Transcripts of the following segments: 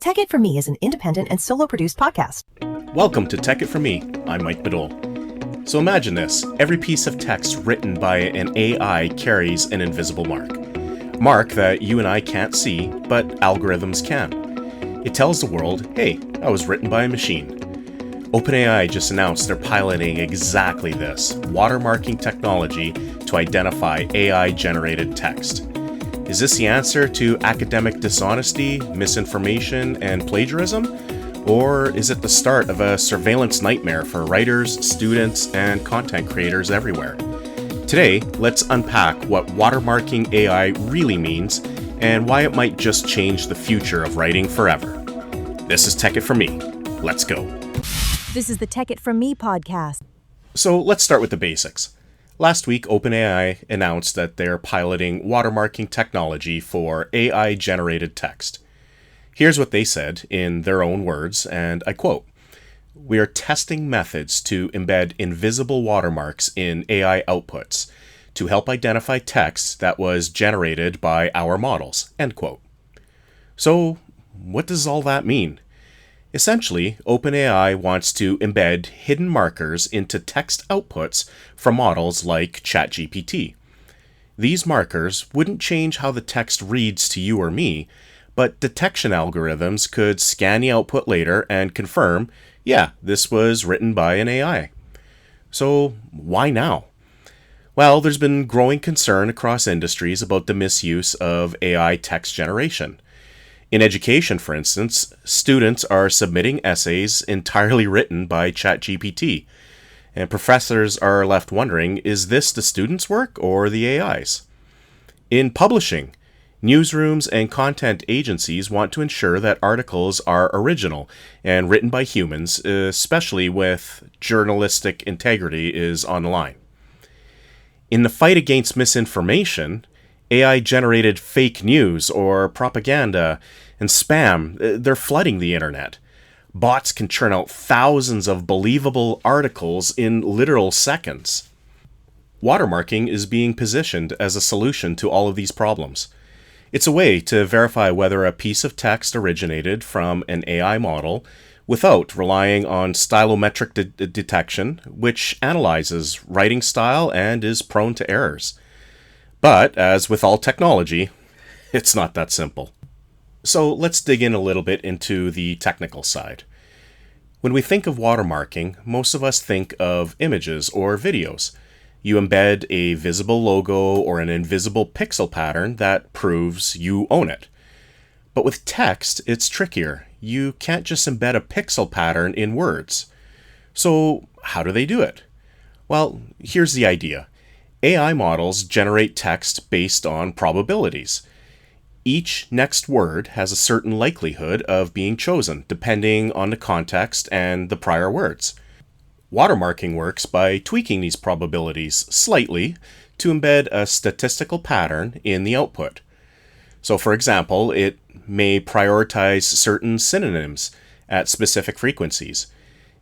Tech It For Me is an independent and solo-produced podcast. Welcome to Tech It For Me. I'm Mike Madole. So imagine this. Every piece of text written by an AI carries an invisible mark. Mark that you and I can't see, but algorithms can. It tells the world, hey, that was written by a machine. OpenAI just announced they're piloting exactly this, watermarking technology to identify AI-generated text. Is this the answer to academic dishonesty, misinformation, and plagiarism? Or is it the start of a surveillance nightmare for writers, students, and content creators everywhere? Today, let's unpack what watermarking AI really means and why it might just change the future of writing forever. This is Tech It For Me. Let's go. This is the Tech It From Me podcast. So let's start with the basics. Last week, OpenAI announced that they're piloting watermarking technology for AI-generated text. Here's what they said in their own words, and I quote, "We are testing methods to embed invisible watermarks in AI outputs to help identify text that was generated by our models," end quote. So, what does all that mean? Essentially, OpenAI wants to embed hidden markers into text outputs from models like ChatGPT. These markers wouldn't change how the text reads to you or me, but detection algorithms could scan the output later and confirm, yeah, this was written by an AI. So, why now? Well, there's been growing concern across industries about the misuse of AI text generation. In education, for instance, students are submitting essays entirely written by ChatGPT, and professors are left wondering, is this the students' work or the AI's? In publishing, newsrooms and content agencies want to ensure that articles are original and written by humans, especially with journalistic integrity is on the line. In the fight against misinformation, AI-generated fake news or propaganda and spam, they're flooding the internet. Bots can churn out thousands of believable articles in literal seconds. Watermarking is being positioned as a solution to all of these problems. It's a way to verify whether a piece of text originated from an AI model without relying on stylometric detection, which analyzes writing style and is prone to errors. But, as with all technology, it's not that simple. So let's dig in a little bit into the technical side. When we think of watermarking, most of us think of images or videos. You embed a visible logo or an invisible pixel pattern that proves you own it. But with text, it's trickier. You can't just embed a pixel pattern in words. So how do they do it? Well, here's the idea. AI models generate text based on probabilities. Each next word has a certain likelihood of being chosen, depending on the context and the prior words. Watermarking works by tweaking these probabilities slightly to embed a statistical pattern in the output. So, for example, it may prioritize certain synonyms at specific frequencies.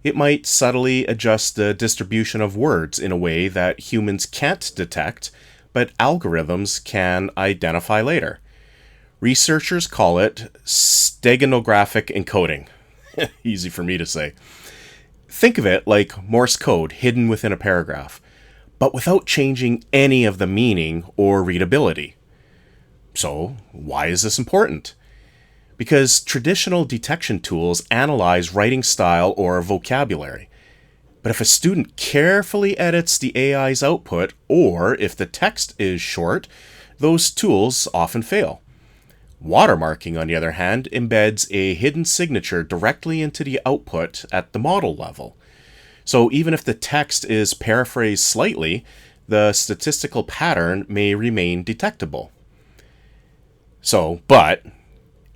It might subtly adjust the distribution of words in a way that humans can't detect, but algorithms can identify later. Researchers call it steganographic encoding. Easy for me to say. Think of it like Morse code hidden within a paragraph, but without changing any of the meaning or readability. So, why is this important? Because traditional detection tools analyze writing style or vocabulary. But if a student carefully edits the AI's output, or if the text is short, those tools often fail. Watermarking, on the other hand, embeds a hidden signature directly into the output at the model level. So even if the text is paraphrased slightly, the statistical pattern may remain detectable.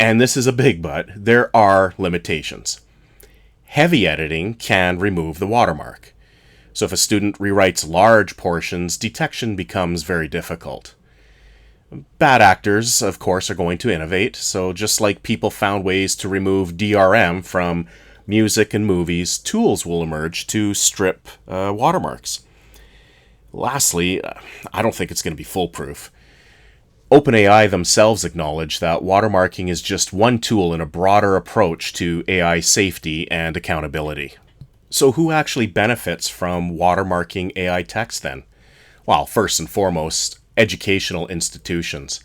And this is a big but, there are limitations. Heavy editing can remove the watermark. So if a student rewrites large portions, detection becomes very difficult. Bad actors, of course, are going to innovate, so just like people found ways to remove DRM from music and movies, tools will emerge to strip watermarks. Lastly, I don't think it's going to be foolproof. OpenAI themselves acknowledge that watermarking is just one tool in a broader approach to AI safety and accountability. So who actually benefits from watermarking AI text then? Well, first and foremost, educational institutions.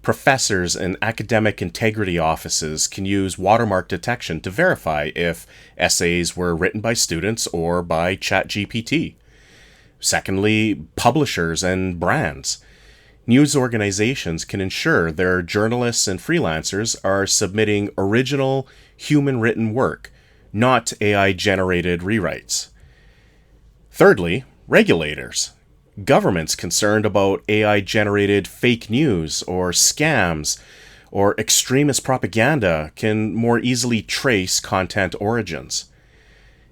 Professors and academic integrity offices can use watermark detection to verify if essays were written by students or by ChatGPT. Secondly, publishers and brands. News organizations can ensure their journalists and freelancers are submitting original, human-written work, not AI-generated rewrites. Thirdly, regulators. Governments concerned about AI-generated fake news or scams or extremist propaganda can more easily trace content origins.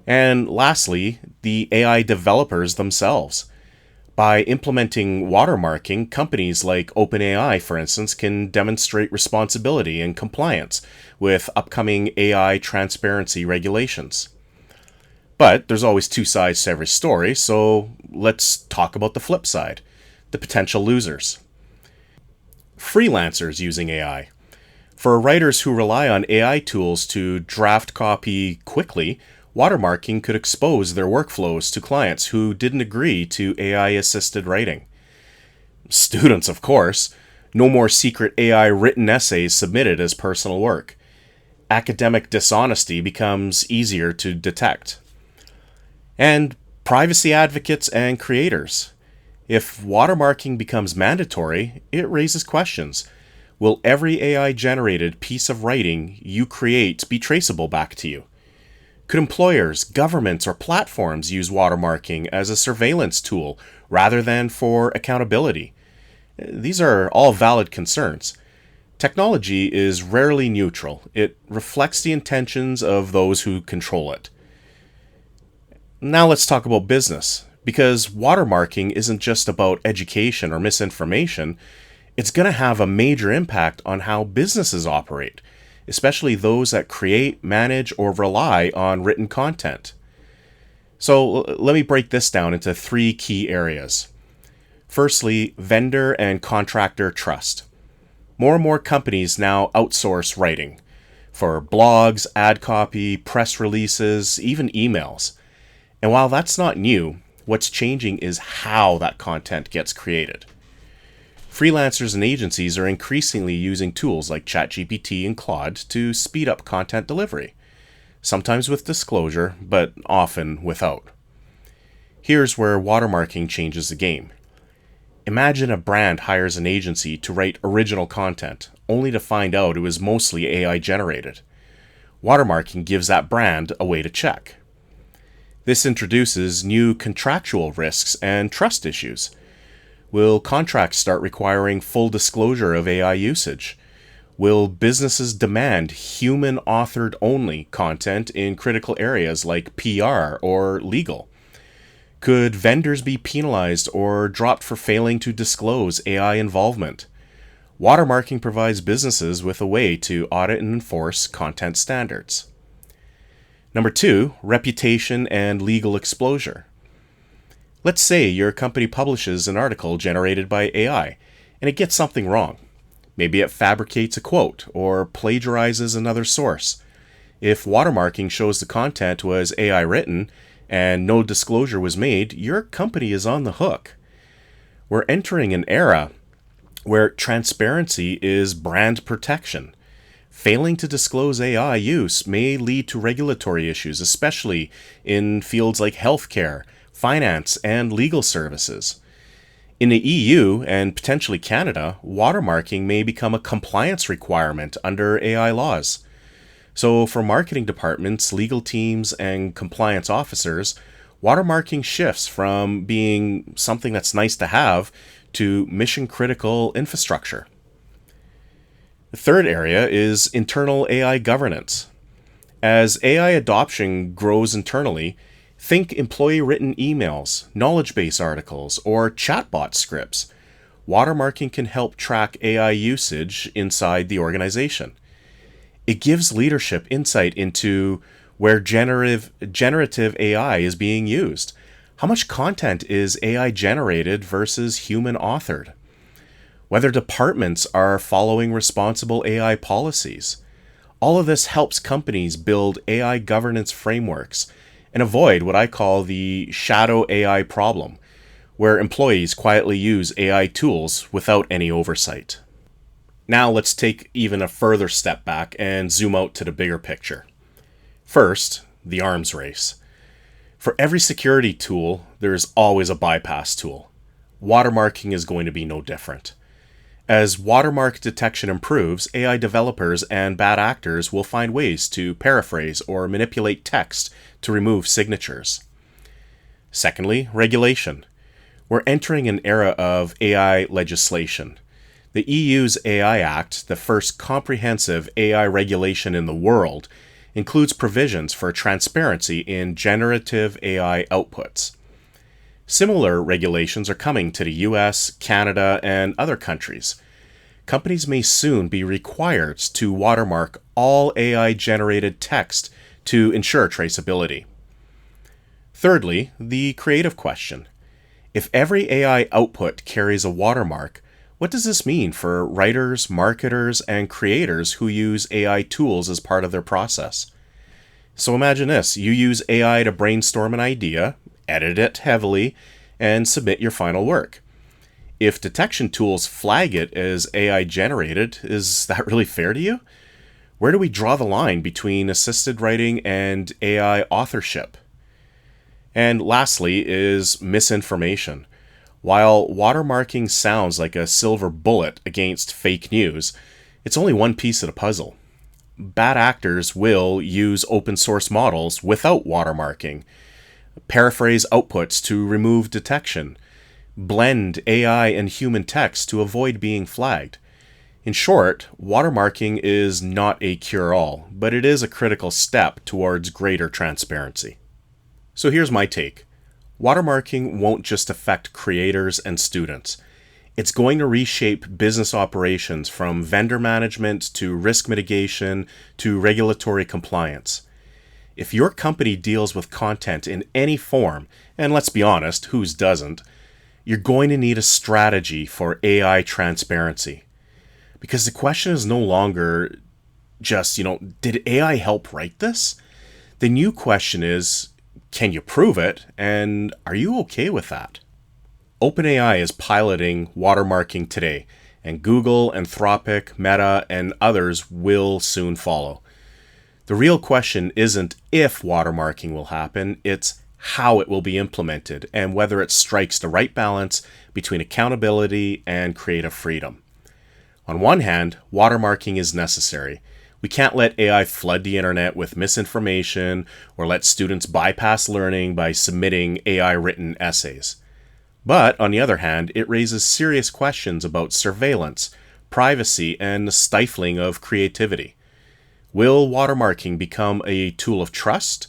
And lastly, the AI developers themselves. By implementing watermarking, companies like OpenAI, for instance, can demonstrate responsibility and compliance with upcoming AI transparency regulations. But there's always two sides to every story, so let's talk about the flip side, the potential losers. Freelancers using AI. For writers who rely on AI tools to draft copy quickly, watermarking could expose their workflows to clients who didn't agree to AI-assisted writing. Students, of course. No more secret AI-written essays submitted as personal work. Academic dishonesty becomes easier to detect. And privacy advocates and creators. If watermarking becomes mandatory, it raises questions. Will every AI-generated piece of writing you create be traceable back to you? Could employers, governments, or platforms use watermarking as a surveillance tool rather than for accountability? These are all valid concerns. Technology is rarely neutral. It reflects the intentions of those who control it. Now let's talk about business, because watermarking isn't just about education or misinformation. It's going to have a major impact on how businesses operate, especially those that create, manage, or rely on written content. So let me break this down into three key areas. Firstly, vendor and contractor trust. More and more companies now outsource writing for blogs, ad copy, press releases, even emails. And while that's not new, what's changing is how that content gets created. Freelancers and agencies are increasingly using tools like ChatGPT and Claude to speed up content delivery, sometimes with disclosure, but often without. Here's where watermarking changes the game. Imagine a brand hires an agency to write original content, only to find out it was mostly AI generated. Watermarking gives that brand a way to check. This introduces new contractual risks and trust issues. Will contracts start requiring full disclosure of AI usage? Will businesses demand human-authored only content in critical areas like PR or legal? Could vendors be penalized or dropped for failing to disclose AI involvement? Watermarking provides businesses with a way to audit and enforce content standards. Number 2, reputation and legal exposure. Let's say your company publishes an article generated by AI, and it gets something wrong. Maybe it fabricates a quote or plagiarizes another source. If watermarking shows the content was AI written and no disclosure was made, your company is on the hook. We're entering an era where transparency is brand protection. Failing to disclose AI use may lead to regulatory issues, especially in fields like healthcare, finance, and legal services. In the EU and potentially Canada, watermarking may become a compliance requirement under AI laws. So for marketing departments, legal teams, and compliance officers, watermarking shifts from being something that's nice to have to mission-critical infrastructure. The third area is internal AI governance. As AI adoption grows internally, think employee-written emails, knowledge base articles, or chatbot scripts. Watermarking can help track AI usage inside the organization. It gives leadership insight into where generative AI is being used. How much content is AI generated versus human authored? whether departments are following responsible AI policies. All of this helps companies build AI governance frameworks and avoid what I call the shadow AI problem, where employees quietly use AI tools without any oversight. Now let's take even a further step back and zoom out to the bigger picture. First, the arms race. For every security tool, there's always a bypass tool. Watermarking is going to be no different. As watermark detection improves, AI developers and bad actors will find ways to paraphrase or manipulate text to remove signatures. Secondly, regulation. We're entering an era of AI legislation. The EU's AI Act, the first comprehensive AI regulation in the world, includes provisions for transparency in generative AI outputs. Similar regulations are coming to the US, Canada, and other countries. Companies may soon be required to watermark all AI-generated text to ensure traceability. Thirdly, the creative question. If every AI output carries a watermark, what does this mean for writers, marketers, and creators who use AI tools as part of their process? So imagine this, you use AI to brainstorm an idea, edit it heavily, and submit your final work. If detection tools flag it as AI generated, is that really fair to you? Where do we draw the line between assisted writing and AI authorship? And lastly is misinformation. While watermarking sounds like a silver bullet against fake news, it's only one piece of the puzzle. Bad actors will use open source models without watermarking, paraphrase outputs to remove detection, blend AI and human text to avoid being flagged. In short, watermarking is not a cure-all, but it is a critical step towards greater transparency. So here's my take. Watermarking won't just affect creators and students. It's going to reshape business operations from vendor management to risk mitigation to regulatory compliance. If your company deals with content in any form, and let's be honest, whose doesn't, you're going to need a strategy for AI transparency. Because the question is no longer just, did AI help write this? The new question is, can you prove it, and are you okay with that? OpenAI is piloting watermarking today, and Google, Anthropic, Meta, and others will soon follow. The real question isn't if watermarking will happen, it's how it will be implemented and whether it strikes the right balance between accountability and creative freedom. On one hand, watermarking is necessary. We can't let AI flood the internet with misinformation or let students bypass learning by submitting AI-written essays. But, on the other hand, it raises serious questions about surveillance, privacy, and the stifling of creativity. Will watermarking become a tool of trust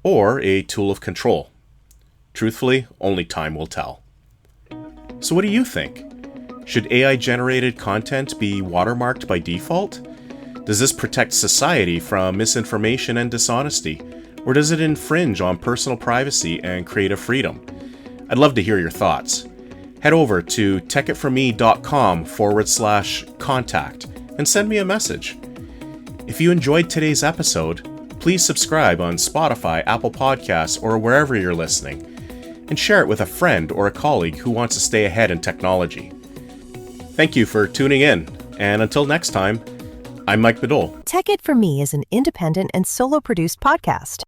or a tool of control? Truthfully, only time will tell. So what do you think? Should AI-generated content be watermarked by default? Does this protect society from misinformation and dishonesty, or does it infringe on personal privacy and creative freedom? I'd love to hear your thoughts. Head over to techitforme.com/contact and send me a message. If you enjoyed today's episode, please subscribe on Spotify, Apple Podcasts, or wherever you're listening, and share it with a friend or a colleague who wants to stay ahead in technology. Thank you for tuning in, and until next time, I'm Mike Madole. Tech It For Me is an independent and solo-produced podcast.